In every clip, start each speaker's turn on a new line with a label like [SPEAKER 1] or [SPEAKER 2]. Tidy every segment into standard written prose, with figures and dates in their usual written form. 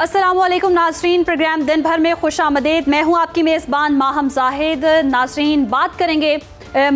[SPEAKER 1] अस्सलाम वालेकुम नाजरीन, प्रोग्राम दिन भर में खुश आमदीद। मैं हूँ आपकी मेज़बान माहम जाहिद। नाजरीन, बात करेंगे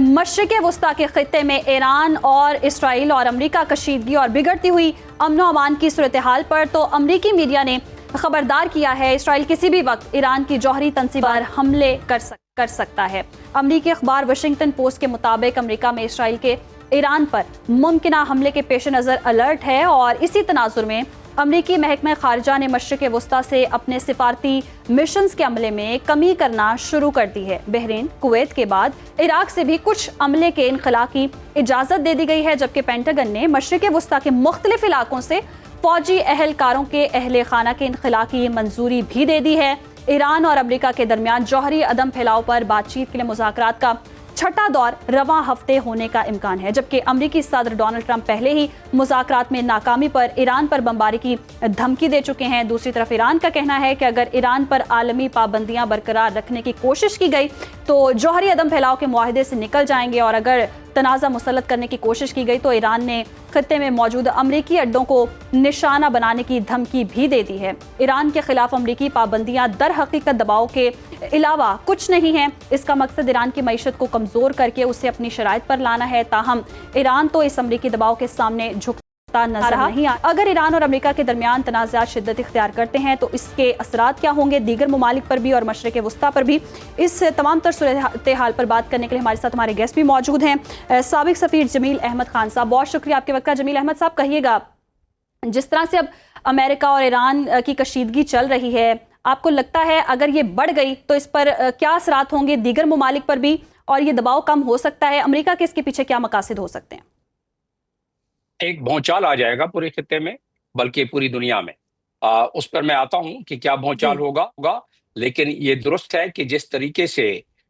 [SPEAKER 1] मशरिक़ वस्ता के ख़ित्ते में ईरान और इसराइल और अमरीका कशीदगी और बिगड़ती हुई अमन व अमान की सूरत हाल पर। तो अमरीकी मीडिया ने खबरदार किया है इसराइल किसी भी वक्त ईरान की जौहरी तंसीब पर हमले कर सकता है। अमरीकी अखबार वाशिंगटन पोस्ट के मुताबिक अमरीका में इसराइल के ईरान पर मुमकिना हमले के पेश नज़र अलर्ट है और इसी तनाजुर में अमरीकी महकमा खारजा ने मशरिक़ वस्ता से अपने सिफारती मिशंस के अमले में कमी करना शुरू कर दी है। बहरीन, कुवैत के बाद इराक से भी कुछ अमले के इनखला की इजाज़त दे दी गई है, जबकि पेंटागन ने मशरिक़ वस्ता के मुख्तलिफ इलाकों से फौजी एहलकारों के अहले खाना के इनखला की मंजूरी भी दे दी है। ईरान और अमरीका के दरमियान जौहरी अदम फैलाव पर बातचीत के लिए मुज़ाकरात का छठा दौर रवां हफ्ते होने का इम्कान है, जबकि अमरीकी सदर डोनाल्ड ट्रंप पहले ही मुज़ाकरात में नाकामी पर ईरान पर बमबारी की धमकी दे चुके हैं। दूसरी तरफ ईरान का कहना है कि अगर ईरान पर आलमी पाबंदियां बरकरार रखने की कोशिश की गई तो जौहरी अदम फैलाव के मुआहदे से निकल जाएंगे, और अगर तनाज़ा मुसल्लत करने की कोशिश की गई तो ईरान ने खत्ते में मौजूद अमरीकी अड्डों को निशाना बनाने की धमकी भी दे दी है। ईरान के खिलाफ अमरीकी पाबंदियां दर हकीकत दबाव के अलावा कुछ नहीं है। इसका मकसद ईरान की मईशत को कमज़ोर करके उसे अपनी शराइत पर लाना है। ताहम ईरान तो इस अमरीकी दबाव के सामने झुकता नजर नहीं आ। अगर ईरान और अमेरिका के दरमियान तनाज़ात शिद्दत इख्तियार करते हैं तो इसके असरात क्या होंगे दीगर ममालिक पर भी और मशरिक़ वस्ता पर भी। इस तमाम तर सूरत हाल पर बात करने के लिए हमारे साथ हमारे गेस्ट भी मौजूद हैं। साबिक सफ़ीर जमील अहमद खान साहब, बहुत शुक्रिया आपके वक्त का। जमील अहमद साहब, कहिएगा, जिस तरह से अब अमेरिका और ईरान की कशीदगी चल रही है, आपको लगता है अगर ये बढ़ गई तो इस पर क्या असरात होंगे दीगर ममालिक पर भी, और ये दबाव कम हो सकता है? अमेरिका के इसके पीछे क्या मकासद हो सकते हैं?
[SPEAKER 2] एक भौचाल आ जाएगा पूरे खित्ते में, बल्कि पूरी दुनिया में। उस पर मैं आता हूं कि क्या भौचाल होगा। लेकिन ये दुरुस्त है कि जिस तरीके से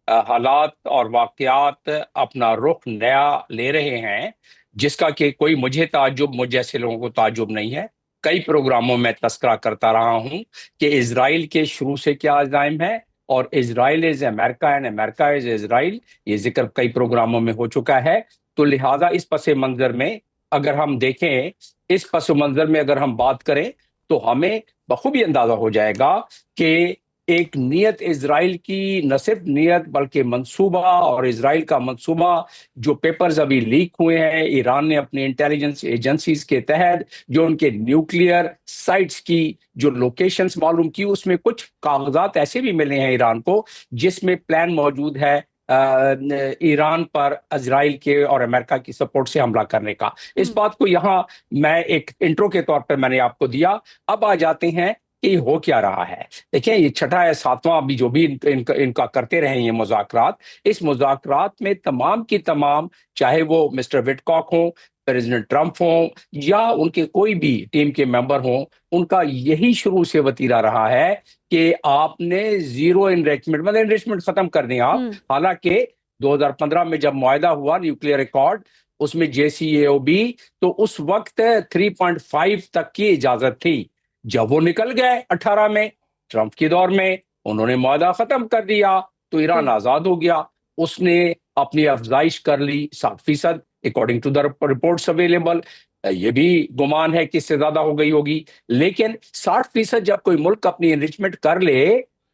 [SPEAKER 2] हालात और वाकयात अपना रुख नया ले रहे हैं, जिसका कि कोई मुझ जैसे लोगों को ताज्जुब नहीं है। कई प्रोग्रामों में तस्करा करता रहा हूं कि इजराइल के शुरू से क्या अज़ाइम है और Israel is America and America is Israel, ये जिक्र कई प्रोग्रामों में हो चुका है। तो लिहाजा इस पस मंजर में अगर हम देखें, इस पस मंजर में अगर हम बात करें तो हमें बखूबी अंदाजा हो जाएगा कि एक नीयत इजराइल की, न सिर्फ नीयत बल्कि मंसूबा, और इजराइल का मंसूबा जो पेपर्स अभी लीक हुए हैं, ईरान ने अपनी इंटेलिजेंस एजेंसीज के तहत जो उनके न्यूक्लियर साइट्स की जो लोकेशंस मालूम की, उसमें कुछ कागजात ऐसे भी मिले हैं ईरान को जिसमें प्लान मौजूद है ईरान पर इजराइल के और अमेरिका की सपोर्ट से हमला करने का। इस बात को यहाँ मैं एक इंट्रो के तौर पर मैंने आपको दिया। अब आ जाते हैं कि हो क्या रहा है। देखिए, ये छठा या सातवां अभी जो भी इनका करते रहे ये मुज़ाकरात, इस मुज़ाकरात में तमाम की तमाम, चाहे वो मिस्टर विटकॉक हो, प्रेसिडेंट ट्रंप हो, या उनके कोई भी टीम के मेंबर हों, उनका यही शुरू से वतीरा रहा है कि आपने जीरो इनरिचमेंट, मतलब इनरिचमेंट खत्म कर दें आप। हालांकि 2015 में जब मुआहदा हुआ न्यूक्लियर रिकॉर्ड, उसमें JCPOA, तो उस वक्त 3.5 तक की इजाजत थी। जब वो निकल गए 18 में ट्रंप के दौर में, उन्होंने मुआहदा खत्म कर दिया तो ईरान आजाद हो गया। उसने अपनी अफजाइश कर ली 7%, according to the reports available. ये भी गुमान है कि इससे ज्यादा हो गई होगी, लेकिन 60% जब कोई मुल्क अपनी एनरिचमेंट कर ले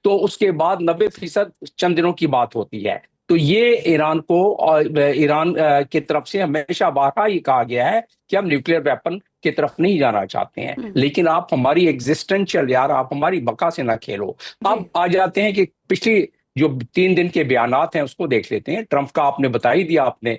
[SPEAKER 2] तो उसके बाद 90% चंद दिनों की बात होती है। तो ये ईरान को और ईरान की तरफ से हमेशा बारहा ही कहा गया है कि हम न्यूक्लियर वेपन की तरफ नहीं जाना चाहते हैं, लेकिन आप हमारी एग्जिस्टेंशियल, यार आप हमारी बका से ना खेलो। अब आ जाते हैं कि पिछली जो 3 दिन के बयानात हैं उसको देख लेते हैं। ट्रंप का आपने बता ही दिया अपने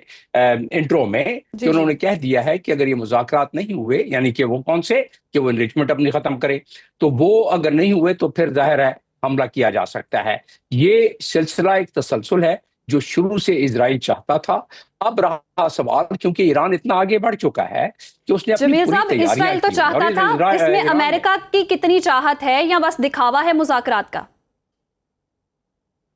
[SPEAKER 2] इंट्रो में कि उन्होंने कह दिया है कि अगर ये मुज़ाकरात नहीं हुए, यानी कि वो कौन से, कि वो एनरिचमेंट अपनी खत्म करे, तो वो अगर नहीं हुए तो फिर जाहिर है हमला किया जा सकता है। ये सिलसिला एक तसलसल है जो शुरू से इजराइल चाहता था। अब रहा सवाल, क्योंकि ईरान इतना आगे बढ़ चुका है कि उसने अपनी पूरी तैयारियां
[SPEAKER 1] इजराइल तो चाहता था, इसमें अमेरिका की कितनी चाहत है या बस दिखावा है मुज़ाकरात का?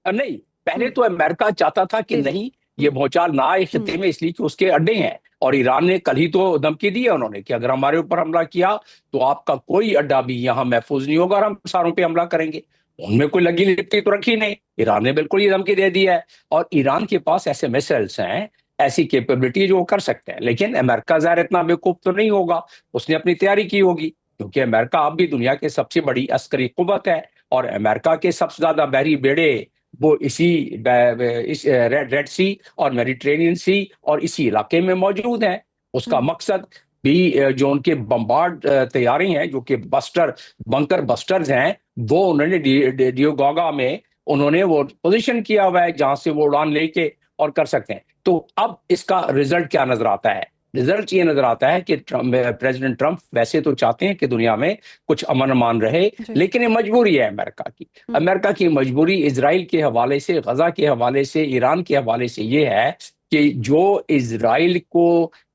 [SPEAKER 2] नहीं, पहले तो अमेरिका चाहता था कि नहीं, ये भौचाल ना आए खित्ते में, इसलिए कि उसके अड्डे हैं। और ईरान ने कल ही तो धमकी दी है उन्होंने कि अगर हमारे ऊपर हमला किया तो आपका कोई अड्डा भी यहाँ महफूज नहीं होगा और हम सारों पे हमला करेंगे। उनमें कोई लगी लिपटी तो रखी नहीं, ईरान ने बिल्कुल ये धमकी दे दी है। और ईरान के पास ऐसे मिसाइल्स हैं, ऐसी कैपेबिलिटी जो वो कर सकते हैं, लेकिन अमेरिका ज़ाहिर इतना बेवकूफ तो नहीं होगा, उसने अपनी तैयारी की होगी کیونکہ امریکہ اب بھی دنیا کی سب سے بڑی عسکری قوت ہے، اور امریکہ کے سب سے زیادہ بحری بیڑے وہ اسی ریڈ سی اور میڈیٹرینین سی اور اسی علاقے میں موجود ہیں۔ اس کا مقصد بھی جو ان کے بمبارڈ طیارے ہیں جو کہ بنکر بسٹرز ہیں، وہ انہوں نے ڈیوگاگا میں انہوں نے وہ پوزیشن کیا ہوا ہے جہاں سے وہ اڑان لے کے اور کر سکتے ہیں۔ تو اب اس کا رزلٹ کیا نظر آتا ہے؟ رزلٹ یہ نظر آتا ہے کہ پریزیڈنٹ ٹرمپ ویسے تو چاہتے ہیں کہ دنیا میں کچھ امن امان رہے، لیکن یہ مجبوری ہے امریکہ کی۔ امریکہ کی مجبوری اسرائیل کے حوالے سے، غزہ کے حوالے سے، ایران کے حوالے سے یہ ہے کہ جو اسرائیل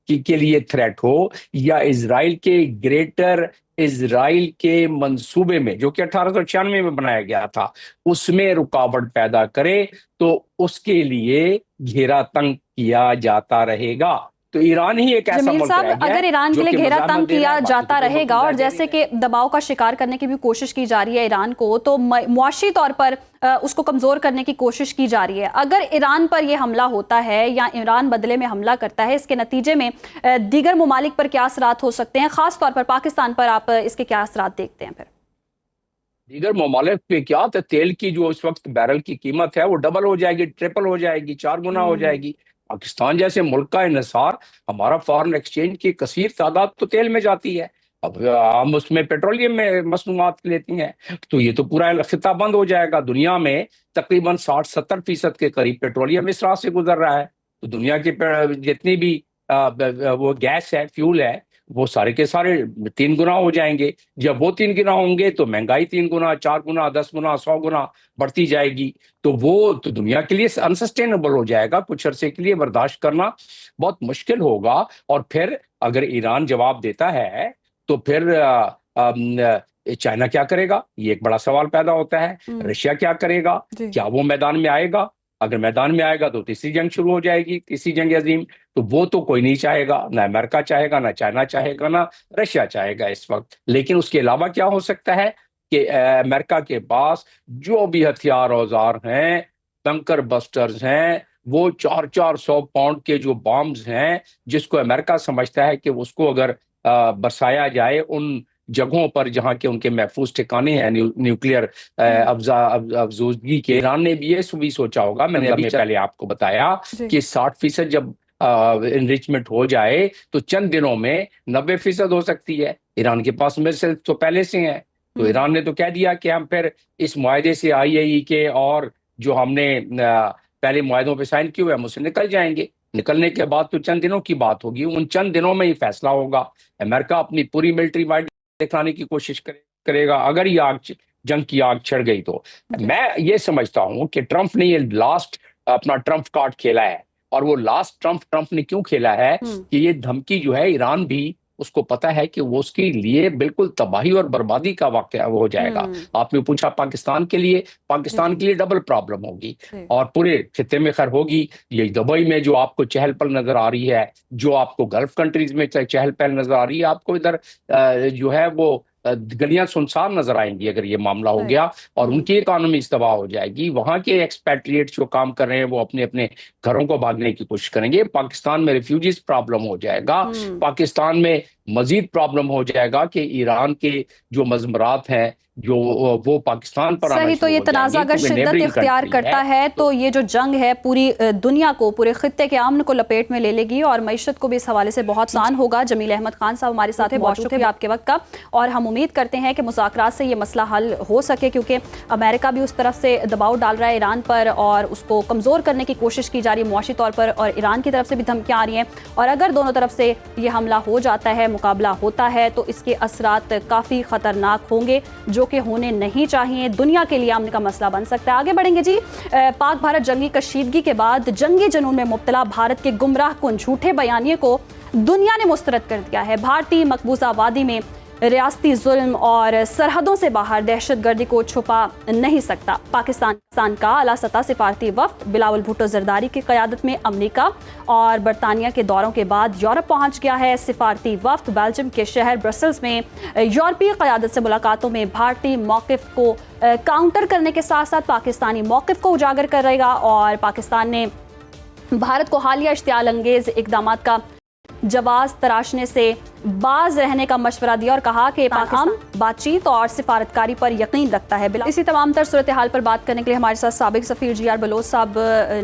[SPEAKER 2] کے لیے تھریٹ ہو، یا اسرائیل کے گریٹر اسرائیل کے منصوبے میں جو کہ 1896 میں بنایا گیا تھا، اس میں رکاوٹ پیدا کرے تو اس کے لیے گھیرا تنگ کیا جاتا رہے گا۔ تو ایران ہی ایک ایسا
[SPEAKER 1] جمیل
[SPEAKER 2] ملک
[SPEAKER 1] صاحب،
[SPEAKER 2] رہ گیا
[SPEAKER 1] اگر
[SPEAKER 2] ہے
[SPEAKER 1] ایران
[SPEAKER 2] جو
[SPEAKER 1] کے لیے
[SPEAKER 2] کہ
[SPEAKER 1] گھیرا
[SPEAKER 2] مزاحمت
[SPEAKER 1] تنگ
[SPEAKER 2] دے رہا
[SPEAKER 1] کیا
[SPEAKER 2] ہے، باقی
[SPEAKER 1] جاتا
[SPEAKER 2] تو
[SPEAKER 1] رہے گا اور جیسے کہ دباؤ کا شکار کرنے کی بھی کوشش کی جا رہی ہے ایران کو، تو معاشی طور پر اس کو کمزور کرنے کی کوشش کی جا رہی ہے۔ اگر ایران پر یہ حملہ ہوتا ہے یا ایران بدلے میں حملہ کرتا ہے، اس کے نتیجے میں دیگر ممالک پر کیا اثرات ہو سکتے ہیں؟ خاص طور پر پاکستان پر آپ اس کے کیا اثرات دیکھتے ہیں پھر؟
[SPEAKER 2] دیگر ممالک پہ کیا تیل کی جو اس وقت بیرل کی قیمت ہے وہ ڈبل ہو جائے گی، ٹرپل ہو جائے گی، 4 گنا ہو جائے گی۔ پاکستان جیسے ملک کا انحصار، ہمارا فارن ایکسچینج کی کثیر تعداد تو تیل میں جاتی ہے، اب ہم اس میں پیٹرولیم میں مصنوعات لیتی ہیں، تو یہ تو پورا خطہ بند ہو جائے گا۔ دنیا میں تقریباً 60-70% کے قریب پیٹرولیم اس راہ سے گزر رہا ہے، تو دنیا کے جتنی بھی وہ گیس ہے، فیول ہے، وہ سارے کے سارے 3 گنا ہو جائیں گے۔ جب وہ 3 گنا ہوں گے تو مہنگائی 3 گنا، 4 گنا، 10 گنا، 100 گنا بڑھتی جائے گی، تو وہ تو دنیا کے لیے انسسٹینیبل ہو جائے گا، کچھ عرصے کے لیے برداشت کرنا بہت مشکل ہوگا۔ اور پھر اگر ایران جواب دیتا ہے تو پھر چائنا کیا کرے گا؟ یہ ایک بڑا سوال پیدا ہوتا ہے۔ رشیا کیا کرے گا؟ کیا وہ میدان میں آئے گا؟ اگر میدان میں آئے گا تو تیسری جنگ شروع ہو جائے گی، تیسری جنگ عظیم، تو وہ تو کوئی نہیں چاہے گا، نہ امریکہ چاہے گا، نہ چائنا چاہے گا، نہ رشیا چاہے گا اس وقت۔ لیکن اس کے علاوہ کیا ہو سکتا ہے کہ امریکہ کے پاس جو بھی ہتھیار اوزار ہیں، بنکر بسٹرز ہیں، وہ 400 پاؤنڈ کے جو بامز ہیں، جس کو امریکہ سمجھتا ہے کہ اس کو اگر برسایا جائے ان جگہوں پر جہاں کے ان کے محفوظ ٹھکانے ہیں نیوکلیئر افزودگی کے۔ ایران نے بھی یہ بھی سوچا ہوگا، میں نے ابھی پہلے آپ کو بتایا کہ 60% جب انریچمنٹ ہو جائے تو چند دنوں میں 90% ہو سکتی ہے۔ ایران کے پاس میسل تو پہلے سے ہیں، تو ایران نے تو کہہ دیا کہ ہم پھر اس معاہدے سے IAEA کے اور جو ہم نے پہلے معاہدوں پہ سائن کیے ہوئے ہم اسے نکل جائیں گے۔ نکلنے کے بعد تو چند دنوں کی بات ہوگی، ان چند دنوں میں ہی فیصلہ ہوگا۔ امریکہ اپنی پوری ملٹری مائٹ دکھانے کی کوشش کرے گا اگر یہ جنگ کی آگ چھڑ گئی تو۔ میں یہ سمجھتا ہوں کہ ٹرمپ نے یہ لاسٹ اپنا ٹرمپ کارڈ کھیلا ہے، اور وہ لاسٹ ٹرمپ نے کیوں کھیلا ہے کہ یہ دھمکی جو ہے ایران بھی اس کو پتا ہے کہ وہ اس کے لیے بالکل تباہی اور بربادی کا واقعہ ہو جائے گا۔ آپ نے پوچھا پاکستان کے لیے ڈبل پرابلم ہوگی، اور پورے خطے میں خیر ہوگی۔ یہ دبئی میں جو آپ کو چہل پہل نظر آ رہی ہے، جو آپ کو گلف کنٹریز میں چہل پہل نظر آ رہی ہے، آپ کو ادھر جو ہے وہ گلیاں سنسان نظر آئیں گی اگر یہ معاملہ ہو گیا، اور ان کی اکانومی تباہ ہو جائے گی۔ وہاں کے ایکسپیٹریٹس جو کام کر رہے ہیں وہ اپنے اپنے گھروں کو بھاگنے کی کوشش کریں گے۔ پاکستان میں ریفیوجیز پرابلم ہو جائے گا، پاکستان میں مزید پرابلم ہو جائے گا کہ ایران کے جو مضمرات ہیں جو وہ پاکستان پر
[SPEAKER 1] صحیح، تو یہ تنازع اگر شدت اختیار کرتا ہے تو یہ جو جنگ ہے پوری دنیا کو، پورے خطے کے امن کو لپیٹ میں لے لے گی، اور معیشت کو بھی اس حوالے سے بہت نقصان ہوگا۔ جمیل احمد خان صاحب ہمارے ساتھ ہیں، بہت شکریہ آپ کے وقت کا، اور ہم امید کرتے ہیں کہ مذاکرات سے یہ مسئلہ حل ہو سکے، کیونکہ امریکہ بھی اس طرف سے دباؤ ڈال رہا ہے ایران پر، اور اس کو کمزور کرنے کی کوشش کی جا رہی ہے معاشی طور پر، اور ایران کی طرف سے بھی دھمکیاں آ رہی ہیں، اور اگر دونوں طرف سے یہ حملہ ہو جاتا ہے، مقابلہ ہوتا ہے، تو اس کے اثرات کافی خطرناک ہوں گے، جو کہ ہونے نہیں چاہیے، دنیا کے لیے امن کا مسئلہ بن سکتا ہے۔ آگے بڑھیں گے جی۔ پاک بھارت جنگی کشیدگی کے بعد جنگی جنون میں مبتلا بھارت کے گمراہ کن جھوٹے بیانیے کو دنیا نے مسترد کر دیا ہے۔ بھارتی مقبوضہ وادی میں ریاستی ظلم اور سرحدوں سے باہر دہشت گردی کو چھپا نہیں سکتا۔ پاکستان کا اعلیٰ سطح سفارتی وفد بلاول بھٹو زرداری کی قیادت میں امریکہ اور برطانیہ کے دوروں کے بعد یورپ پہنچ گیا ہے۔ سفارتی وفد بیلجیم کے شہر برسلز میں یورپی قیادت سے ملاقاتوں میں بھارتی موقف کو کاؤنٹر کرنے کے ساتھ ساتھ پاکستانی موقف کو اجاگر کرے گا، اور پاکستان نے بھارت کو حالیہ اشتعال انگیز اقدامات کا جواز تراشنے سے बाज रहने का मशवरा दिया और कहा कि पाकिस्तान बातचीत और सिफारतकारी पर यकीन रखता है। इसी तमाम तर सूरत हाल पर बात करने के लिए हमारे साथ साबिक सफ़ीर जी.आर. बलोच साहब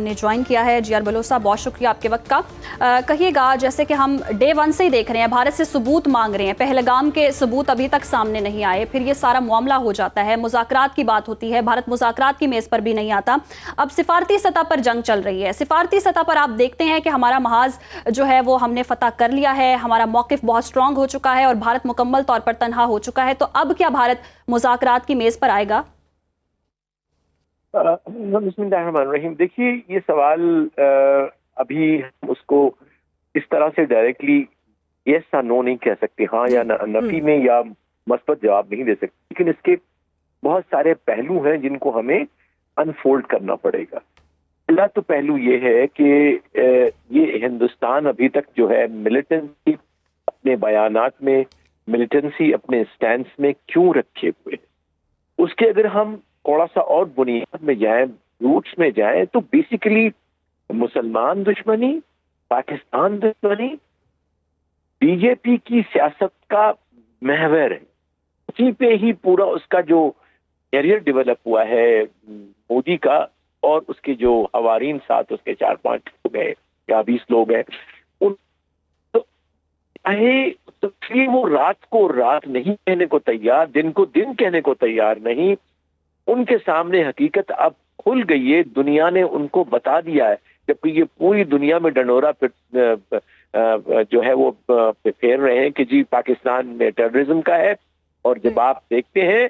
[SPEAKER 1] ने ज्वाइन किया है। जी.आर. बलोच साहब, बहुत शुक्रिया आपके वक्त का। कहिएगा, जैसे कि हम डे वन से ही देख रहे हैं, भारत से सबूत मांग रहे हैं, पहलगाम के सबूत अभी तक सामने नहीं आए, फिर ये सारा मामला हो जाता है, मुज़ाकरात की बात होती है, भारत मुज़ाकरात की मेज़ पर भी नहीं आता। अब सिफारती सतह पर जंग चल रही है। सिफारती सतह पर आप देखते हैं कि हमारा महाज जो है वो हमने फतह कर लिया है, हमारा मौक़िफ़ बहुत स्ट्रॉन्ग हो चुका है और भारत मुकम्मल तौर पर तन्हा हो चुका है। तो अब क्या भारत मुज़ाकरात की मेज़ पर आएगा?
[SPEAKER 3] बिस्मिल्लाहिर्रहमानिर्रहीम। देखिए, ये सवाल अभी उसको इस तरह से डायरेक्टली यस या नो नहीं कह सकते, हाँ या नफी में या मस्बत जवाब नहीं दे सकते, लेकिन इसके बहुत सारे पहलू हैं जिनको हमें अनफोल्ड करना पड़ेगा। पहला तो पहलू ये है कि ये हिंदुस्तान अभी तक जो है मिलिटेंसी अपने बयानात में, मिलिटेंसी अपने स्टैंड में क्यों रखे हुए हैं, उसके अगर हम थोड़ा सा और बुनियाद में जाएं, रूट्स में जाएं, तो बेसिकली मुसलमान दुश्मनी, पाकिस्तान दुश्मनी बीजेपी की सियासत का महवर है। उसी पे ही पूरा उसका जो कैरियर डेवलप हुआ है मोदी का, और उसके जो हवारीन साथ उसके 4-5 लोग हैं या 20 लोग हैं, उन तो वो रात को रात नहीं कहने को तैयार, दिन को दिन कहने को तैयार नहीं। उनके सामने हकीकत अब खुल गई है, दुनिया ने उनको बता दिया है, जबकि ये पूरी दुनिया में डंडोरा जो है वो फेर रहे हैं कि जी पाकिस्तान में टेररिज्म का है। और जब आप देखते हैं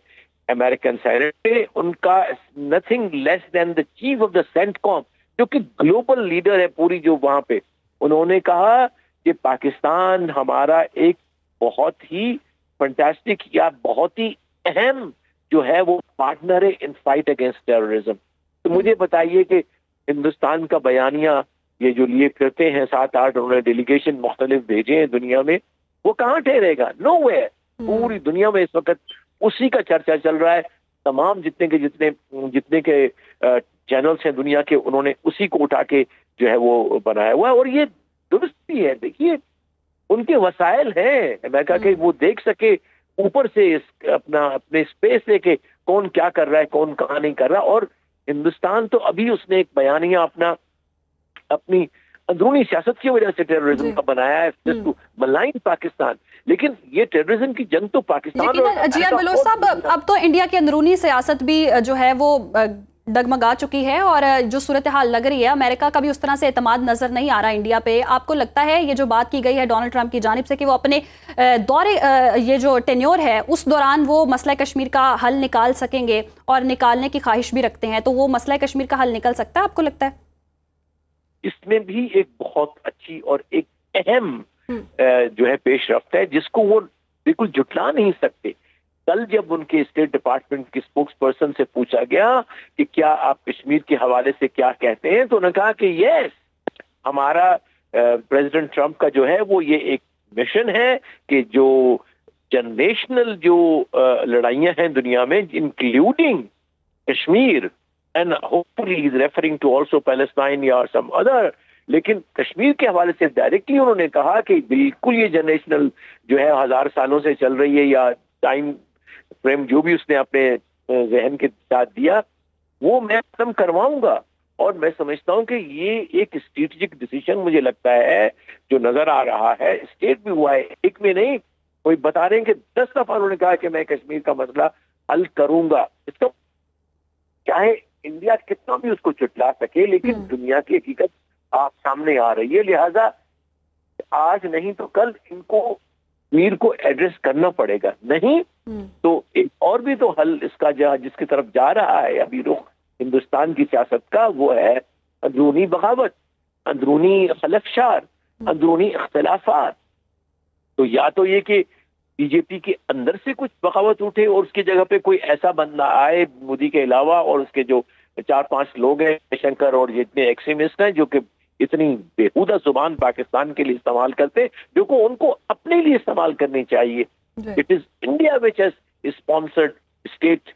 [SPEAKER 3] अमेरिकन सेनेट पे, उनका nothing less than the chief of the CENTCOM, जो कि ग्लोबल लीडर है पूरी, जो वहां पे उन्होंने कहा कि पाकिस्तान हमारा एक बहुत ही फंटास्टिक या बहुत ही अहम जो है वो पार्टनर है इन फाइट अगेंस्ट टेररिज्म। तो मुझे बताइए कि हिंदुस्तान का बयानिया ये जो लिए फिरते हैं 7-8 उन्होंने डेलीगेशन मुख्तलिफ भेजे हैं दुनिया में, वो कहाँ ठहरेगा? नोवेयर। पूरी दुनिया में इस वक्त उसी का चर्चा चल रहा है। तमाम जितने के चैनल्स हैं दुनिया के, उन्होंने उसी को उठा के जो है वो बनाया हुआ है। और ये दुरुस्त भी है। देखिए, उनके वसाइल हैं अमेरिका के, वो देख सके ऊपर से अपने स्पेस लेके कौन क्या कर रहा है, कौन कहाँ नहीं कर रहा। और हिंदुस्तान तो अभी उसने एक बयानिया अपनी अंदरूनी सियासत की वजह से टेररिज्म का बनाया है, टू मलाइन पाकिस्तान। लेकिन ये टेररिज्म की जंग तो पाकिस्तान और
[SPEAKER 1] जी.आर. बलोच साहब, अब तो इंडिया की अंदरूनी सियासत भी जो है वो डगमगा चुकी है और जो सूरत हाल लग रही है, अमेरिका का भी उस तरह से एतमाद नजर नहीं आ रहा इंडिया पे। आपको लगता है ये जो बात की गई है डोनाल्ड ट्रंप की जानिब से कि वो अपने दौरे ये जो टेन्योर है उस दौरान वो मसला कश्मीर का हल निकाल सकेंगे और निकालने की ख्वाहिश भी रखते हैं, तो वो मसला कश्मीर का हल निकल सकता है, आपको लगता है?
[SPEAKER 3] इसमें भी एक बहुत अच्छी और एक अहम जो है पेशरफ्त है, जिसको वो बिल्कुल जुटला नहीं सकते। कल जब उनके स्टेट डिपार्टमेंट के स्पोक्स पर्सन से पूछा गया कि क्या आप कश्मीर के हवाले से क्या कहते हैं, तो उन्होंने कहा कि यस, हमारा प्रेसिडेंट ट्रंप का जो है वो ये एक मिशन है कि जो जनरेशनल जो लड़ाइयां हैं दुनिया में, including Kashmir, and hopefully he is referring to also Palestine या सम अदर, लेकिन कश्मीर के हवाले से डायरेक्टली उन्होंने कहा कि बिल्कुल ये जनरेशनल जो है 1000 सालों से चल रही है, या टाइम फ्रेम जो भी उसने अपने जहन के साथ दिया, वो मैं खत्म करवाऊंगा। और मैं समझता हूं कि ये एक स्ट्रेटेजिक डिसीजन मुझे लगता है जो नजर आ रहा है। स्टेट भी हुआ है, एक में नहीं, कोई बता रहे हैं कि 10 दफा उन्होंने कहा कि मैं कश्मीर का मसला हल करूंगा। इसका चाहे इंडिया कितना भी उसको चुटला सके, लेकिन दुनिया की हकीकत आप सामने आ रही है, लिहाजा आज नहीं तो कल इनको मीर को एड्रेस करना पड़ेगा। नहीं तो एक और भी तो हल इसका जिसकी तरफ जा रहा है अभी रुख हिंदुस्तान की सियासत का, वो है अंदरूनी बगावत, अंदरूनी खलफशार, अंदरूनी इख्तलाफात। तो या तो ये कि बीजेपी के अंदर से कुछ बगावत उठे और उसकी जगह पे कोई ऐसा बंदा आए मोदी के अलावा, और उसके जो 4-5 लोग हैं, शंकर और जितने एक्सट्रीमिस्ट हैं जो कि इतनी बेहुदा जुबान पाकिस्तान के लिए इस्तेमाल करते, जो को उनको अपने लिए इस्तेमाल करनी चाहिए। It is India which has sponsored state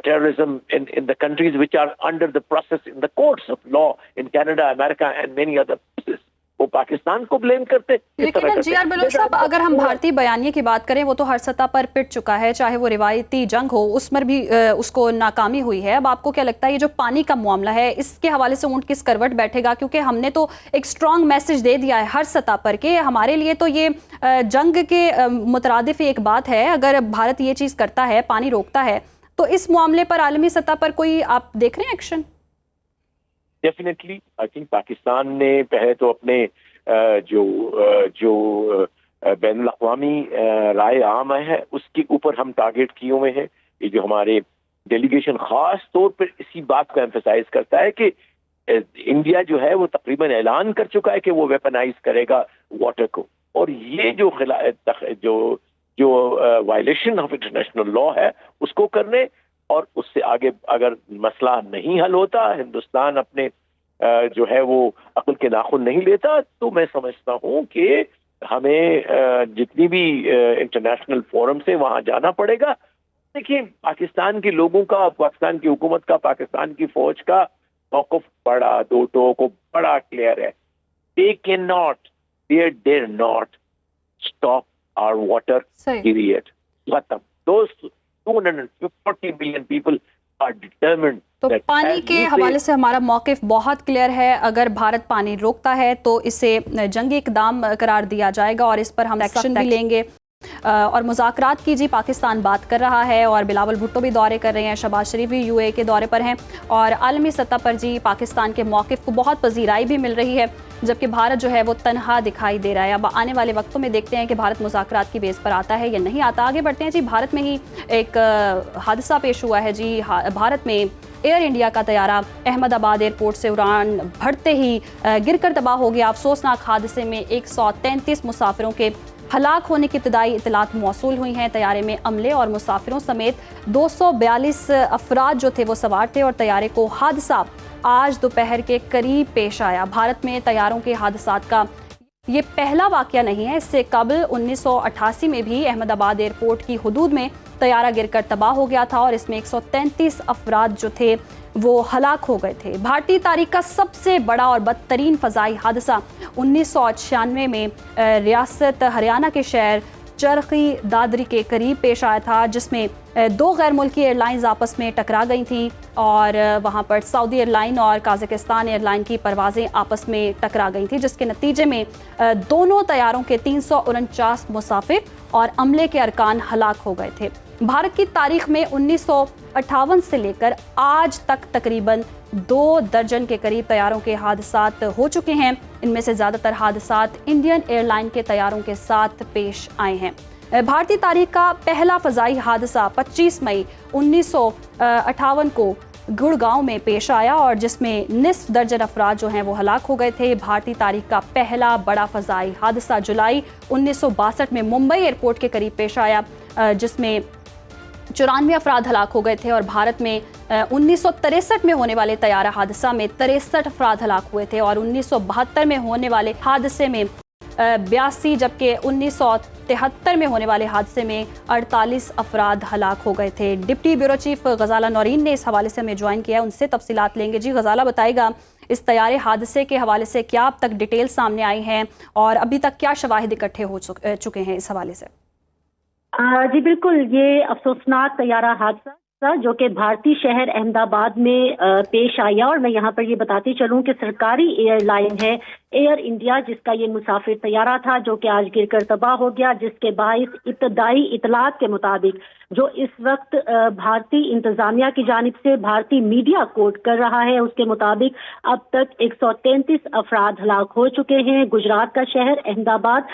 [SPEAKER 3] terrorism in the countries which are under the process in the courts of law in Canada, America and many other places. वो पाकिस्तान को ब्लेम करते।
[SPEAKER 1] लेकिन जी.आर. बलोच साहब, अगर हम भारतीय बयानिए की बात करें, वो तो हर सतह पर पिट चुका है, चाहे वो रिवायती जंग हो उसमें भी उसको नाकामी हुई है। अब आपको क्या लगता है ये जो पानी का मामला है, इसके हवाले से ऊंट किस करवट बैठेगा? क्योंकि हमने तो एक स्ट्रॉन्ग मैसेज दे दिया है हर सतह पर कि हमारे लिए तो ये जंग के मुतरादिफ एक बात है, अगर भारत ये चीज़ करता है, पानी रोकता है, तो इस मामले पर आलमी सतह पर कोई आप देख रहे हैं action?
[SPEAKER 3] Definitely I think Pakistan ने पहले तो अपने जो बैनुल अक़वामी राय आम है उसके ऊपर हम टारगेट किए हुए हैं। ये जो हमारे डेलीगेशन खास तौर पर इसी बात को एम्फसाइज करता है कि इंडिया जो है वो तकरीबन ऐलान कर चुका है कि वो वेपनाइज करेगा वाटर को, और ये जो वायलेशन ऑफ इंटरनेशनल लॉ है उसको करने, और उससे आगे अगर मसला नहीं हल होता, हिंदुस्तान अपने जो है वो अक्ल के नाखून नहीं लेता, तो मैं समझता हूँ कि हमें जितनी भी इंटरनेशनल फोरम से वहां जाना पड़ेगा। देखिए, पाकिस्तान के लोगों का, पाकिस्तान की हुकूमत का, पाकिस्तान की फौज का मौक़िफ़ बड़ा दो टोक बड़ा क्लियर है। They can not, they dare not stop our water period. खत्म। दोस्त 240 मिलियन पीपल आर डिटरमिन्ड।
[SPEAKER 1] तो पानी के हवाले से हमारा मौक़िफ़ बहुत क्लियर है। अगर भारत पानी रोकता है तो इसे जंगी इक़दाम करार दिया जाएगा और इस पर हम एक्शन भी लेंगे। और मुज़ाकरात की जी पाकिस्तान बात कर रहा है, और बिलावल भुट्टो भी दौरे कर रहे हैं, शहबाज शरीफ भी यूएई के दौरे पर हैं, और आलमी सतह पर जी पाकिस्तान के मौक़िफ़ को बहुत पजीराई भी मिल रही है, जबकि भारत जो है वो तनहा दिखाई दे रहा है। अब आने वाले वक्तों में देखते हैं कि भारत मुज़ाकरात की बेस पर आता है या नहीं आता। आगे बढ़ते हैं जी। भारत में ही एक हादसा पेश हुआ है जी। भारत में एयर इंडिया का तैयारा अहमदाबाद एयरपोर्ट से उड़ान भरते ही गिरकर तबाह हो गया। अफसोसनाक हादसे में 133 मुसाफिरों के हलाक होने की इब्तदाई इतलात मौसूल हुई हैं। तैयारे में अमले और मुसाफिरों समेत 242 अफराद जो थे वो सवार थे, और तैयारे को हादसा आज दोपहर के करीब पेश आया। भारत में तैयारों के हादसात का ये पहला वाक़या नहीं है। इससे कबल 1988 में भी अहमदाबाद एयरपोर्ट की हुदूद में तैयारा गिरकर तबाह हो गया था, और इसमें 133 अफराद जो थे वो हलाक हो गए थे। भारतीय तारीख का सबसे बड़ा और बदतरीन फ़ज़ाई हादसा 1996 में रियासत हरियाणा के शहर चरखी दादरी के करीब पेश आया था, जिसमें दो गैर मुल्की एयरलाइंस आपस में टकरा गई थीं, और वहां पर सऊदी एयरलाइन और काज़ाकिस्तान एयरलाइन की परवाज़ें आपस में टकरा गई थीं, जिसके नतीजे में दोनों तैयारों के 349 मुसाफिर और अमले के अरकान हलाक हो गए थे। भारत की तारीख में 1958 से लेकर आज तक तकरीबन 2 दर्जन के करीब तैयारों के हादसात हो चुके हैं। इनमें से ज़्यादातर हादसात इंडियन एयरलाइन के तैयारों के साथ पेश आए हैं। भारतीय तारीख का पहला फ़ज़ाई हादसा 25 मई 1958 को गुड़गांव में पेश आया, और जिसमें निस्फ दर्जन अफराद जो हैं वो हलाक हो गए थे। भारतीय तारीख का पहला बड़ा फ़ज़ाई हादसा जुलाई 1962 में मुंबई एयरपोर्ट के करीब पेश आया, जिसमें 94 अफराद हलाक हो गए थे। और भारत में 1963 में होने वाले तैयारा हादसा में 63 अफराद हलाक हुए थे, और 1972 में होने वाले हादसे में 82, जबकि 1973 में होने वाले हादसे में 48 अफराद हलाक हो गए थे। डिप्टी ब्यूरो चीफ गजाला नौरीन ने इस हवाले से हमें ज्वाइन किया है, उनसे तफसीलात लेंगे। जी गजाला, बताइएगा इस तैयारे हादसे के हवाले से क्या अब तक डिटेल सामने आई हैं, और अभी तक क्या शवाहिद इकट्ठे हो चुके हैं इस हवाले से?
[SPEAKER 4] जी बिल्कुल, ये अफसोसनाक तैयारा हादसा जो कि भारतीय शहर अहमदाबाद में पेश आया, और मैं यहाँ पर ये बताती चलूँ कि सरकारी एयरलाइन है एयर इंडिया, जिसका ये मुसाफिर तैयारा था जो कि आज गिरकर तबाह हो गया, जिसके बाइस इब्तदाई इतलात के मुताबिक जो इस वक्त भारतीय इंतजामिया की जानिब से भारतीय मीडिया कोट कर रहा है, उसके मुताबिक अब तक 133 अफराद हलाक हो चुके हैं। गुजरात का शहर अहमदाबाद,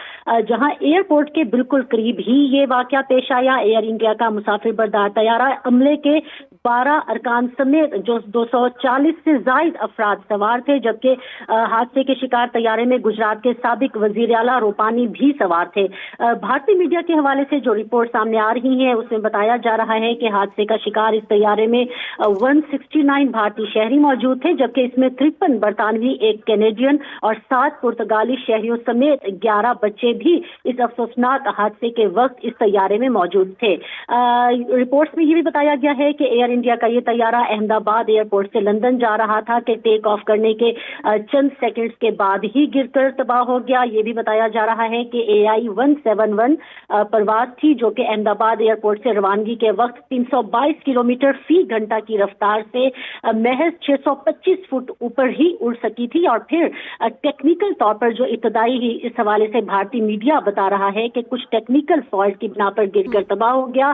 [SPEAKER 4] जहां एयरपोर्ट के बिल्कुल करीब ही ये वाकया पेश आया। एयर इंडिया का मुसाफिर बरदार तैयारा अमले के 12 अरकान समेत जो 240 से जायद अफराद सवार थे, जबकि हादसे के शिकार तैयारे में गुजरात के साबिक वजीर आला रूपानी भी सवार थे। भारतीय मीडिया के हवाले से जो रिपोर्ट सामने आ रही है उसमें बताया जा रहा है कि हादसे का शिकार इस तैयारे में 169 भारतीय शहरी मौजूद थे, जबकि इसमें 53 बरतानवी, 1 कैनेडियन और 7 पुर्तगाली शहरियों समेत 11 बच्चे भी इस अफसोसनाक हादसे के वक्त इस तैयारे में मौजूद थे। रिपोर्ट्स में ये भी बताया गया है कि एयर इंडिया का ये तैयारा अहमदाबाद एयरपोर्ट से लंदन जा रहा था कि टेक ऑफ करने के चंद सेकंड्स के बाद ही गिरकर तबाह हो गया। ये भी बताया जा रहा है कि AI-171 परवाज थी जो कि अहमदाबाद एयरपोर्ट से रवानगी के वक्त 322 किलोमीटर फी घंटा की रफ्तार से महज 625 फुट ऊपर ही उड़ सकी थी। और फिर टेक्निकल तौर पर जो इब्तदाई ही इस हवाले से भारतीय मीडिया बता रहा है कि कुछ टेक्निकल फॉल्ट की बिना पर गिरकर तबाह हो गया।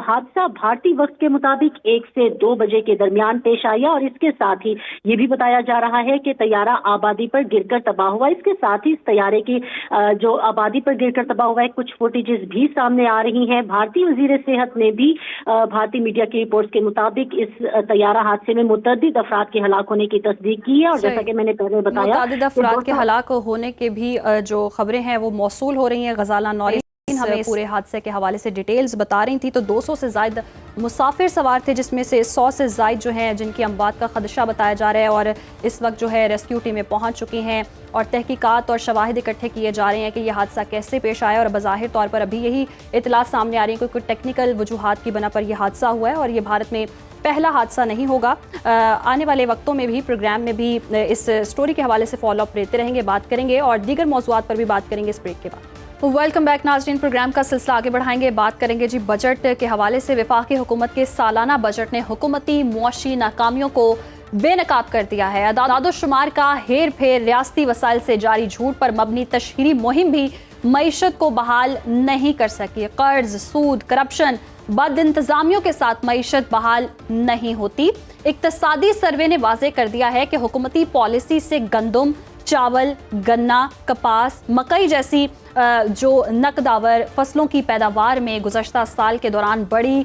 [SPEAKER 4] हादसा भारतीय वक्त के मुताबिक 1 से 2 बजे के दरमियान पेश आया और इसके साथ ही ये भी बताया जा रहा है कि तैयारा आबादी पर गिरकर तबाह हुआ। इसके साथ ही इस तैयारे की जो आबादी पर गिरकर तबाह हुआ है कुछ फुटेजेस भी सामने आ रही हैं। भारतीय वजीर सेहत ने भी भारतीय मीडिया की रिपोर्ट्स के मुताबिक इस तैयारा हादसे में मुतअद्दिद अफराद के हलाक होने की तस्दीक की है। और जैसा कि मैंने पहले बताया,
[SPEAKER 1] मुतअद्दिद अफराद के हलाक होने के भी जो खबरें हैं वो मौसूल हो रही हैं। गजाला नौरी हमें पूरे हादसे के हवाले से डिटेल्स बता रही थी। तो 200 से ज़ायद मुसाफिर सवार थे जिसमें से 100 से ज़ायद जो हैं जिनकी अमवात का खदशा बताया जा रहा है और इस वक्त जो है रेस्क्यू टीमें पहुंच चुकी हैं और तहकीकात और शवाहिद इकट्ठे किए जा रहे हैं कि यह हादसा कैसे पेश आया। और बज़ाहिर तौर पर अभी यही इतलात सामने आ रही है कि टेक्निकल वजूहात की बना पर यह हादसा हुआ है और ये भारत में पहला हादसा नहीं होगा। आने वाले वक्तों में भी प्रोग्राम में भी इस स्टोरी के हवाले से फॉलोअप लेते रहेंगे, बात करेंगे और दीगर मौज़ूआत पर भी बात करेंगे इस ब्रेक के बाद। वेलकम बैक नाज़रीन, प्रोग्राम का सिलसिला आगे बढ़ाएंगे, बात करेंगे जी बजट के हवाले से। वफाकी हुकूमत के सालाना बजट ने हुकूमती मुआशी नाकामियों को बेनकाब कर दिया है। अदाद-ओ-शुमार का हेर फेर, रियासती वसाइल से जारी झूठ पर मबनी तशहीरी मुहिम भी मईशत को बहाल नहीं कर सकी। कर्ज, सूद, करप्शन, बद इंतजामियों के साथ मईशत बहाल नहीं होती। इक्तसादी सर्वे ने वाज़ेह कर दिया है कि हुकूमती पॉलिसी से गंदम, चावल, गन्ना, कपास, मकई जैसी जो नकदावर फसलों की पैदावार में गुज़श्ता साल के दौरान बड़ी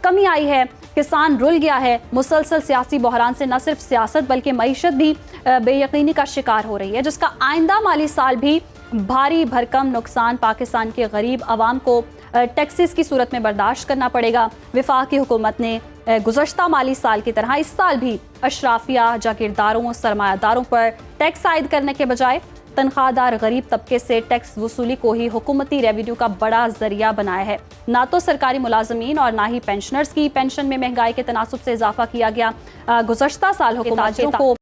[SPEAKER 1] कमी आई है। किसान रुल गया है। मुसलसल सियासी बहरान से न सिर्फ सियासत बल्कि मईशत भी बेयकीनी का शिकार हो रही है, जिसका आइंदा माली साल भी भारी भरकम नुकसान पाकिस्तान के गरीब आवाम को टैक्सेस की सूरत में बर्दाश्त करना पड़ेगा। वफाकी हुकूमत ने गुज़श्ता माली साल की तरह इस साल भी अशराफिया, जागीरदारों, सरमायादारों पर टैक्स आयद करने के बजाय तनख्वाहदार गरीब तबके से टैक्स वसूली को ही हुकूमती रेवेन्यू का बड़ा जरिया बनाया है। ना तो सरकारी मुलाजमीन और ना ही पेंशनर्स की पेंशन में महंगाई के तनासुब से इजाफा किया गया। गुज़श्ता साल हुकूमतियों को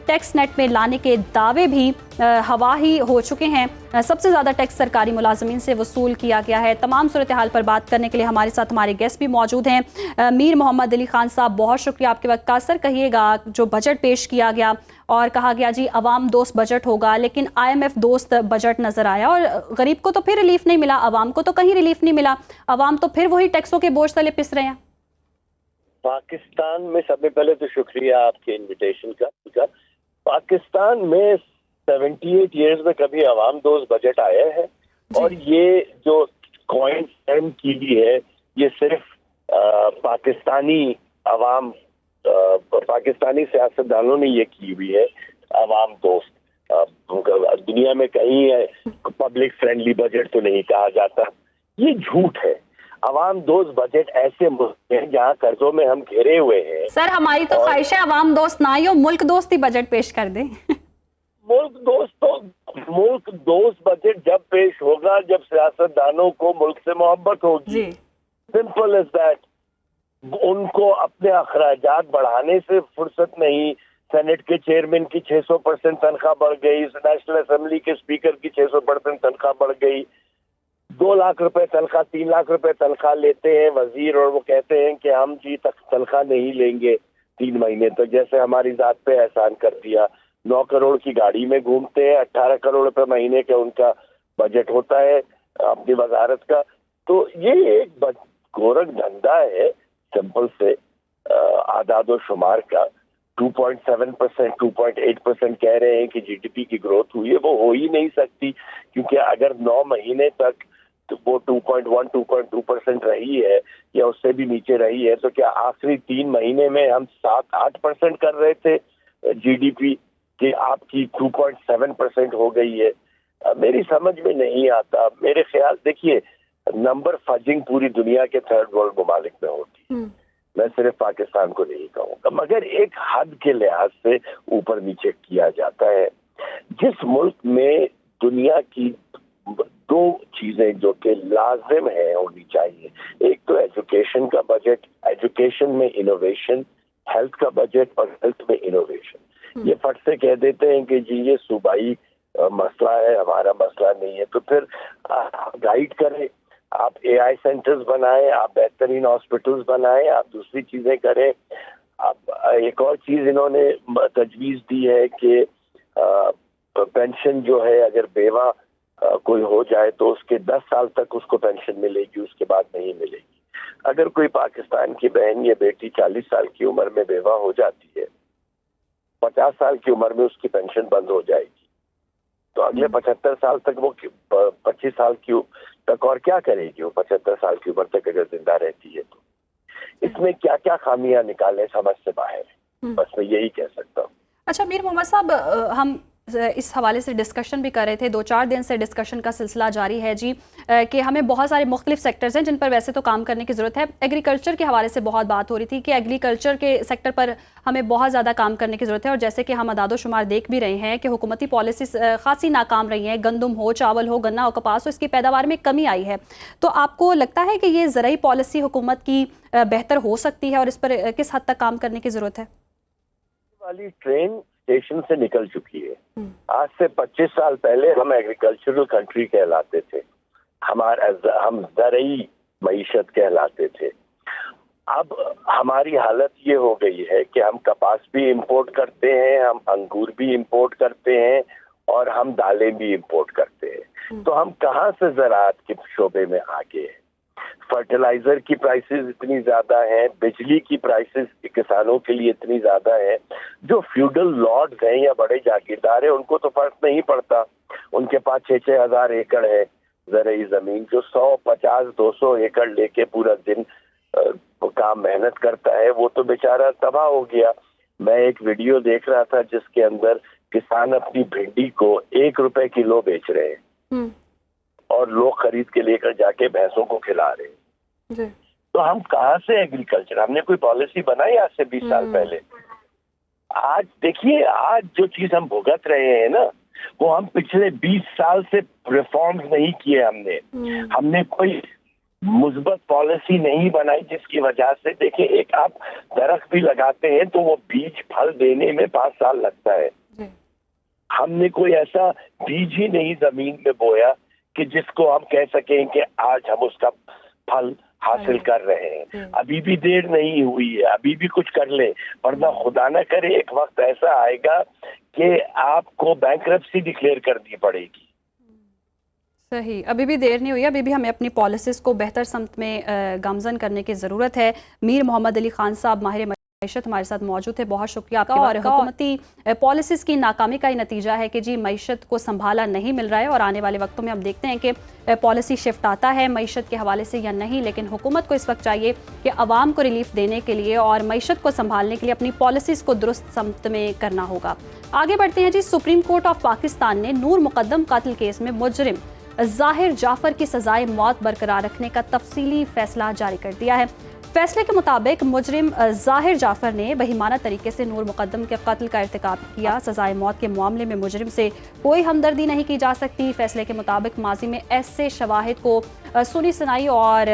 [SPEAKER 1] टैक्स नेट में लाने के दावे भी हवा ही हो चुके हैं। सबसे ज़्यादा टैक्स सरकारी मुलाजमीन से वसूल किया गया है। तमाम सूरत हाल पर बात करने के लिए हमारे साथ हमारे गेस्ट भी मौजूद हैं। मीर मोहम्मद अली खान साहब, बहुत शुक्रिया आपके वक्त का। सर, कहिएगा, जो बजट पेश किया गया और कहा गया जी अवाम दोस्त बजट होगा, लेकिन IMF दोस्त बजट नज़र आया और गरीब को तो फिर रिलीफ नहीं मिला, अवाम को तो कहीं रिलीफ नहीं मिला। अवाम तो फिर वही टैक्सों के बोझ तले पिस रहे हैं।
[SPEAKER 3] पाकिस्तान में सबसे पहले तो शुक्रिया आपके इनविटेशन का। पाकिस्तान में 78 इयर्स में कभी अवाम दोस्त बजट आया है और ये जो कॉइन स्टैम्प की भी है ये सिर्फ पाकिस्तानी अवाम, पाकिस्तानी सियासतदानों ने ये की हुई है अवाम दोस्त। दुनिया में कहीं पब्लिक फ्रेंडली बजट तो नहीं कहा जाता, ये झूठ है। अवाम दोस्त बजट ऐसे मुल्क हैं जहाँ कर्जों में हम घिरे हुए हैं।
[SPEAKER 1] सर, हमारी तो ख्वाहिश है अवाम दोस्त ना ही हो, मुल्क दोस्त ही बजट पेश कर दे।
[SPEAKER 3] मुल्क दोस्त बजट जब पेश होगा जब सियासतदानों को मुल्क से मोहब्बत होगी। Simple as that. उनको अपने अखराजात बढ़ाने से फुर्सत नहीं। सेनेट के चेयरमैन की 600% तनख्वाह बढ़ गई, नेशनल असेंबली के स्पीकर की 600% तनख्वाह बढ़ गई, 2 लाख रुपए तनख्वाह, 3 लाख रुपए तनख्वाह लेते हैं वजीर और वो कहते हैं कि हम जी तक तनख्वाह नहीं लेंगे 3 महीने। तो जैसे हमारी जात पे एहसान कर दिया। 9 करोड़ की गाड़ी में घूमते हैं, 18 करोड़ रुपए महीने का उनका बजट होता है अपनी वजारत का। तो ये एक गोरख धंधा है सिंपल से आदाद और शुमार का। 2.7%, 2.8% कह रहे हैं कि जीडीपी की ग्रोथ हुई है, वो हो ही नहीं सकती क्योंकि अगर 9 महीने तक तो वो 2.1, 2.2% रही है या उससे भी नीचे रही है, तो क्या आखिरी 3 महीने में हम 7-8% कर रहे थे जीडीपी कि आपकी 2.7% हो गई है? मेरी समझ में नहीं आता। मेरे ख्याल, देखिए, नंबर फजिंग पूरी दुनिया के थर्ड वर्ल्ड ममालिक में होती है, मैं सिर्फ पाकिस्तान को नहीं कहूँगा, मगर एक हद के लिहाज से ऊपर नीचे किया जाता है। जिस मुल्क में दुनिया की 2 دو چیزیں جو کہ لازم ہیں ہونی چاہیے. ایک تو ایجوکیشن کا بجٹ، ایجوکیشن میں انوویشن، ہیلتھ کا بجٹ اور ہیلتھ میں انوویشن. یہ فٹ سے کہہ دیتے ہیں کہ جی یہ صوبائی مسئلہ ہے، ہمارا مسئلہ نہیں ہے. تو پھر گائیڈ کریں، آپ اے آئی سینٹرز بنائیں، آپ بہترین ہاسپٹلز بنائیں، آپ دوسری چیزیں کریں. اب ایک اور چیز انہوں نے تجویز دی ہے کہ پینشن جو ہے اگر بیوہ کوئی ہو جائے تو اس کے 10 سال تک اس کو پینشن ملے گی، اس کے بعد نہیں ملے گی. اگر کوئی پاکستان کی بہن یا بیٹی 40 سال کی عمر میں بیوہ ہو جاتی ہے، 50 سال کی عمر میں اس کی پینشن بند ہو جائے گی. تو اگلے 75 سال تک وہ 25 سال کی تک اور کیا کرے گی وہ 75 سال کی عمر تک اگر زندہ رہتی ہے تو. اس میں کیا کیا خامیاں نکالیں سمجھ سے باہر ہے. بس میں یہی کہہ سکتا ہوں.
[SPEAKER 1] اچھا میر محمد صاحب، ہم اس حوالے سے ڈسکشن بھی کر رہے تھے، 2-4 دن سے ڈسکشن کا سلسلہ جاری ہے جی، کہ ہمیں بہت سارے مختلف سیکٹرز ہیں جن پر ویسے تو کام کرنے کی ضرورت ہے. ایگریکلچر کے حوالے سے بہت بات ہو رہی تھی کہ ایگریکلچر کے سیکٹر پر ہمیں بہت زیادہ کام کرنے کی ضرورت ہے، اور جیسے کہ ہم اعداد و شمار دیکھ بھی رہے ہیں کہ حکومتی پالیسیز خاصی ناکام رہی ہیں. گندم ہو، چاول ہو، گنا ہو، کپاس ہو، اس کی پیداوار میں کمی آئی ہے. تو آپ کو لگتا ہے کہ یہ زرعی پالیسی حکومت کی بہتر ہو سکتی ہے، اور اس پر کس حد تک کام کرنے کی ضرورت ہے؟
[SPEAKER 3] والی ٹرین اسٹیشن سے نکل چکی ہے. آج سے 25 سال پہلے ہم ایگریکلچرل کنٹری کہلاتے تھے، ہم زرعی معیشت کہلاتے تھے. اب ہماری حالت یہ ہو گئی ہے کہ ہم کپاس بھی امپورٹ کرتے ہیں، ہم انگور بھی امپورٹ کرتے ہیں، اور ہم دالیں بھی امپورٹ کرتے ہیں. تو ہم کہاں سے زراعت کے شعبے میں آگے ہیں؟ فرٹیلائزر کی پرائسز اتنی زیادہ ہیں، بجلی کی پرائسز کسانوں کے لیے اتنی زیادہ ہیں. جو فیوڈل لارڈز ہیں یا بڑے جاگیردار ہیں ان کو تو فرق نہیں پڑتا، ان کے پاس 6-6 ہزار ایکڑ ہے زرعی زمین. جو 150-200 ایکڑ لے کے پورا دن کام محنت کرتا ہے وہ تو بیچارہ تباہ ہو گیا. میں ایک ویڈیو دیکھ رہا تھا جس کے اندر کسان اپنی بھنڈی کو 1 روپے کلو بیچ رہے ہیں اور لوگ خرید کے لے کر جا کے بھینسوں کو کھلا رہے ہیں. تو ہم کہاں سے ایگریکلچر، ہم نے کوئی پالیسی بنائی آج سے 20 سال پہلے؟ آج دیکھیے، آج جو چیز ہم بھگت رہے ہیں نا وہ ہم پچھلے 20 سال سے ریفارمز نہیں کیے. ہم نے کوئی مثبت پالیسی نہیں بنائی جس کی وجہ سے دیکھیں، ایک آپ درخت بھی لگاتے ہیں تو وہ بیج پھل دینے میں 5 سال لگتا ہے. ہم نے کوئی ایسا بیج ہی نہیں زمین میں بویا کہ جس کو ہم کہہ سکیں کہ آج ہم اس کا پھل حاصل کر رہے ہیں. ابھی بھی دیر نہیں ہوئی ہے، ابھی بھی کچھ کر لیں، ورنہ خدا نہ کرے ایک وقت ایسا آئے گا کہ آپ کو بینکرپسی ڈکلیئر کرنی پڑے گی.
[SPEAKER 1] صحیح، ابھی بھی دیر نہیں ہوئی، ابھی بھی ہمیں اپنی پالیسیز کو بہتر سمت میں گامزن کرنے کی ضرورت ہے. میر محمد علی خان صاحب ماہر معیشت ہمارے ساتھ موجود تھے، بہت شکریہ آپ کا. اور حکومتی پالیسیز کی ناکامی کا ہی نتیجہ ہے کہ جی معیشت کو سنبھالا نہیں مل رہا ہے، اور آنے والے وقتوں میں ہم دیکھتے ہیں کہ پالیسی شفٹ آتا ہے معیشت کے حوالے سے یا نہیں. لیکن حکومت کو اس وقت چاہیے کہ عوام کو ریلیف دینے کے لیے اور معیشت کو سنبھالنے کے لیے اپنی پالیسیز کو درست سمت میں کرنا ہوگا. آگے بڑھتے ہیں جی. سپریم کورٹ آف پاکستان نے نور مقدم قتل کیس میں مجرم ظاہر جعفر کی سزائے موت برقرار رکھنے کا تفصیلی فیصلہ جاری کر دیا ہے. فیصلے کے مطابق مجرم ظاہر جعفر نے بہیمانہ طریقے سے نور مقدم کے قتل کا ارتکاب کیا. سزائے موت کے معاملے میں مجرم سے کوئی ہمدردی نہیں کی جا سکتی. فیصلے کے مطابق ماضی میں ایسے شواہد کو سنی سنائی اور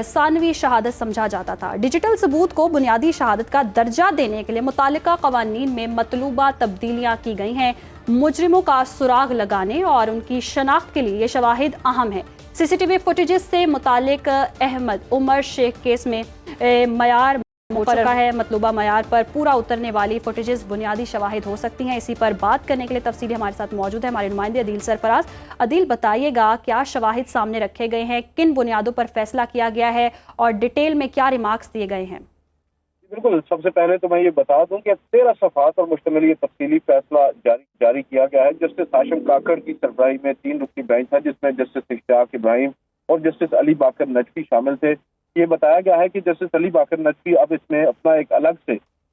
[SPEAKER 1] ثانوی شہادت سمجھا جاتا تھا. ڈیجیٹل ثبوت کو بنیادی شہادت کا درجہ دینے کے لیے متعلقہ قوانین میں مطلوبہ تبدیلیاں کی گئی ہیں. مجرموں کا سراغ لگانے اور ان کی شناخت کے لیے یہ شواہد اہم ہیں. سی سی ٹی وی فوٹیجز سے متعلق احمد عمر شیخ کیس میں معیار مقرر ہے. مطلوبہ معیار پر پورا اترنے والی فوٹیجز بنیادی شواہد ہو سکتی ہیں. اسی پر بات کرنے کے لیے تفصیلی ہمارے ساتھ موجود ہے ہمارے نمائندے عدیل سرفراز. عدیل، بتائیے گا کیا شواہد سامنے رکھے گئے ہیں، کن بنیادوں پر فیصلہ کیا گیا ہے، اور ڈیٹیل میں کیا ریمارکس دیے گئے ہیں؟
[SPEAKER 5] بالکل، سب سے پہلے تو میں یہ بتا دوں کہ 13 صفحات پر مشتمل یہ تفصیلی فیصلہ جاری کیا گیا ہے. جسٹس ہاشم کاکڑ کی سربراہی میں 3 رکنی بینچ ہے جس میں جسٹس اشتیاق ابراہیم اور جسٹس علی باقر نجفی شامل تھے. یہ بتایا گیا ہے کہ جسٹس علی باقر نجفی اب اس میں اپنا ایک الگ سے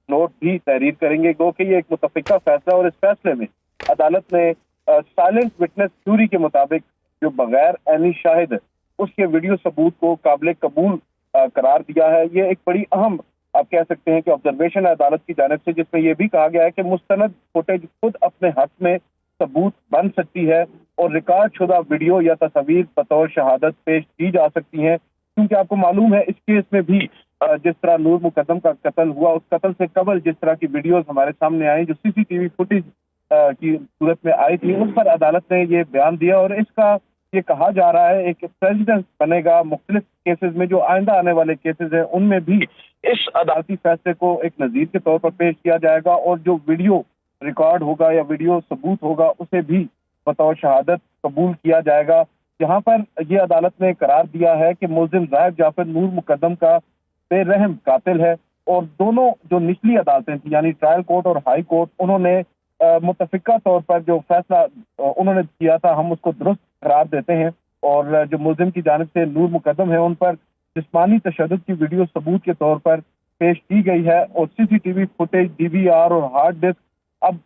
[SPEAKER 5] نوٹ بھی تحریر کریں گے. گو کہ یہ ایک متفقہ فیصلہ، اور اس فیصلے میں عدالت نے سائلنٹ وٹنس تھیوری کے مطابق جو بغیر عینی شاہد اس کے ویڈیو ثبوت کو قابل قبول قرار دیا ہے. یہ ایک بڑی اہم آپ کہہ سکتے ہیں کہ آبزرویشن ہے عدالت کی جانب سے، جس میں یہ بھی کہا گیا ہے کہ مستند فوٹیج خود اپنے حق میں सबूत बन सकती है और रिकॉर्ड शुदा वीडियो या तस्वीर बतौर शहादत पेश की जा सकती हैं, क्योंकि आपको मालूम है इस केस में भी जिस तरह नूर मुकद्दम का कत्ल हुआ, उस कत्ल से कबल जिस तरह की वीडियोस हमारे सामने आई, जो CCTV फुटेज की सूरत में आई थी, उस पर अदालत ने ये बयान दिया और इसका ये कहा जा रहा है एक प्रेसिडेंट बनेगा मुख्तलिफ केसेस में, जो आइंदा आने वाले केसेस हैं उनमें भी इस अदालती फैसले को एक नज़ीर के तौर पर पेश किया जाएगा और जो वीडियो रिकॉर्ड होगा या वीडियो सबूत होगा उसे भी बतौर शहादत कबूल किया जाएगा। यहाँ पर यह अदालत ने करार दिया है कि मुलजिम जाहिद जाफर नूर मुकद्दम का बेरहम कातिल है और दोनों जो निचली अदालतें थी यानी ट्रायल कोर्ट और हाई कोर्ट, उन्होंने मुतफिका तौर पर जो फैसला उन्होंने किया था हम उसको दुरुस्त करार देते हैं और जो मुलजिम की जानिब से नूर मुकद्दम है उन पर जिस्मानी तशद्दुद की वीडियो सबूत के तौर पर पेश की गई है और CCTV फुटेज, DVR और हार्ड डिस्क अब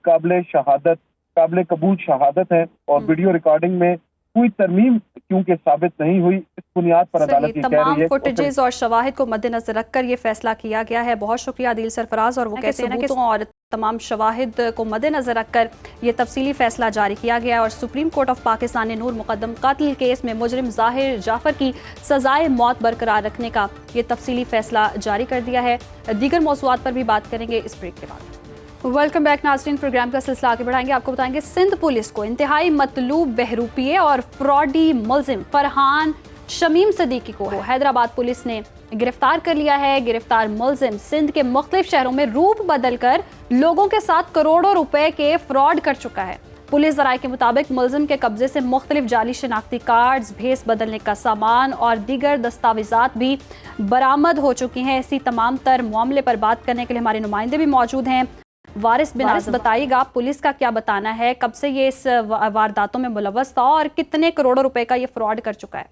[SPEAKER 5] काबिल कबूल शहादत है और वीडियो रिकॉर्डिंग में कोई तरमीम क्योंकि साबित नहीं हुई, इस बुनियाद पर अदालत ये कह रही है।
[SPEAKER 1] तमाम फुटेजेस और शवाहिद को मद्देनजर रखकर ये फैसला किया गया है। बहुत शुक्रिया आदिल सरफराज। और वो कहते हैं कि और तमाम शवाहिद को मद्देनजर रखकर ये तफसीली फैसला जारी किया गया है और सुप्रीम कोर्ट ऑफ पाकिस्तान ने नूर मुकद्दम कातिल केस में मुजरिम जाहिर जाफर की सजाए मौत बरकरार रखने का ये तफसीली फैसला जारी कर दिया है। दीगर मौज़ूआत पर भी बात करेंगे इस ब्रेक के बाद। वेलकम बैक नाज़रीन, प्रोग्राम का सिलसिला आगे बढ़ाएंगे। आपको बताएंगे सिंध पुलिस को इंतहाई मतलूब बहरूपिये और फ्रॉडी मुलजिम फरहान शमीम सदीकी को हैदराबाद पुलिस ने गिरफ्तार कर लिया है। गिरफ्तार मुलजिम सिंध के मुख्तलिफ शहरों में रूप बदल कर लोगों के साथ करोड़ों रुपए के फ्रॉड कर चुका है। पुलिस ज़राए के मुताबिक मुलजिम के कब्जे से मुख्तलिफ जाली शनाख्ती कार्ड्स, भेस बदलने का सामान और दीगर दस्तावेजात भी बरामद हो चुकी हैं। इसी तमाम तर मामले पर बात करने के लिए हमारे नुमाइंदे भी मौजूद हैं। वारिस बिन आज़म, बताइएगा पुलिस का क्या बताना है, कब से ये इस वारदातों में मुलव्वस था और कितने करोड़ों रुपए का ये फ्रॉड कर चुका है?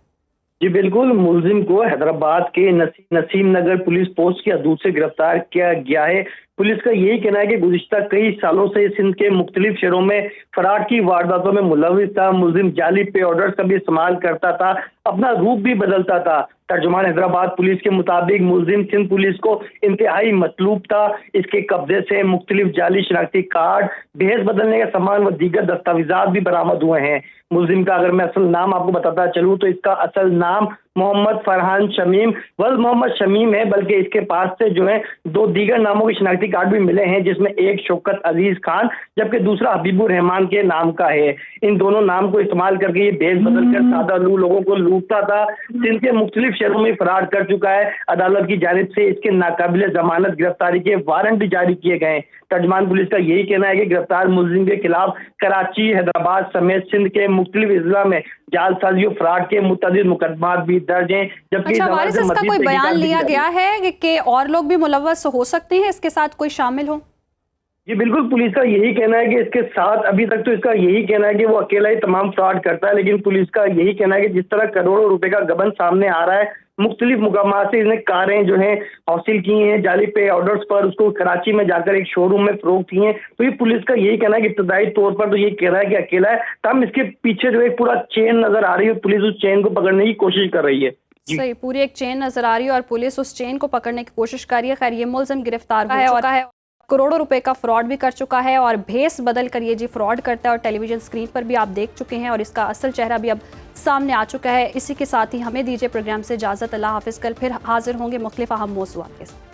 [SPEAKER 6] जी बिल्कुल, मुलजिम को हैदराबाद के नसीम नगर पुलिस पोस्ट की हदूद से गिरफ्तार किया गया है। पुलिस का यही कहना है कि गुज़िश्ता कई सालों से सिंध के मुख्तलिफ शहरों में फराड की वारदातों में मुलव्विस था। मुलजिम जाली पे ऑर्डर्स का भी इस्तेमाल करता था, अपना रूप भी बदलता था। तर्जुमान हैदराबाद पुलिस के मुताबिक मुलजिम सिंध पुलिस को इंतहाई मतलूब था। इसके कब्जे से मुख्तलिफ जाली शनाख्ती कार्ड, भेस बदलने का सामान व दीगर दस्तावेजात भी बरामद हुए हैं। मुलजिम का अगर मैं असल नाम आपको बताता चलूँ तो इसका असल नाम मोहम्मद फरहान शमीम वल मोहम्मद शमीम है, बल्कि इसके पास से जो है दो दीगर नामों के शनाख्ती कार्ड भी मिले हैं, जिसमें एक शौकत अजीज खान जबकि दूसरा हबीबुर रहमान के नाम का है। इन दोनों नाम को इस्तेमाल करके ये भेस बदल कर सादा लोगों को लूटता था। सिंध के मुख्तलिफ शहरों में फरार कर चुका है। अदालत की जानिब से इसके नाकाबिल जमानत गिरफ्तारी के वारंट भी जारी किए गए। तर्जुमान पुलिस का यही कहना है कि गिरफ्तार मुलजिम के खिलाफ कराची, हैदराबाद समेत सिंध के मुख्तलिफ अजला में जालसाजी और फ्रॉड के मुतअद्दिद मुकदमात भी दर्ज हैं। जबकि
[SPEAKER 1] इसका कोई बयान लिया गया है कि और लोग भी मुलव्वस हो सकते हैं, इसके साथ कोई शामिल हो?
[SPEAKER 6] जी बिल्कुल, पुलिस का यही कहना है कि इसके साथ अभी तक तो इसका यही कहना है कि वो अकेला ही तमाम फ्रॉड करता है, लेकिन पुलिस का यही कहना है कि जिस तरह करोड़ों रुपए का गबन सामने आ रहा है, मुख्तलिफ मुकामात से इसने कारें जो हैं हासिल की हैं जाली पे ऑर्डर्स पर, उसको कराची में जाकर एक शोरूम में फरोख्त की हैं। तो ये पुलिस का यही कहना है कि इब्तदाई तौर पर तो ये कह रहा है कि अकेला है, तब इसके पीछे जो एक पूरा चेन नजर आ रही है, पुलिस उस चेन को पकड़ने की कोशिश कर रही है।
[SPEAKER 1] सही, पूरी एक चेन नजर आ रही है और पुलिस उस चेन को पकड़ने की कोशिश कर रही है। खैर, ये मुलजिम गिरफ्तार हो चुका है, करोड़ों रुपए का फ्रॉड भी कर चुका है और भेस बदल कर ये जी फ्रॉड करता है और टेलीविजन स्क्रीन पर भी आप देख चुके हैं और इसका असल चेहरा भी अब सामने आ चुका है। इसी के साथ ही हमें दीजिए प्रोग्राम से इजाज़त। अल्लाह हाफिज़। कल फिर हाजिर होंगे मुख्तलिफ अहम मौज़ूआत के साथ।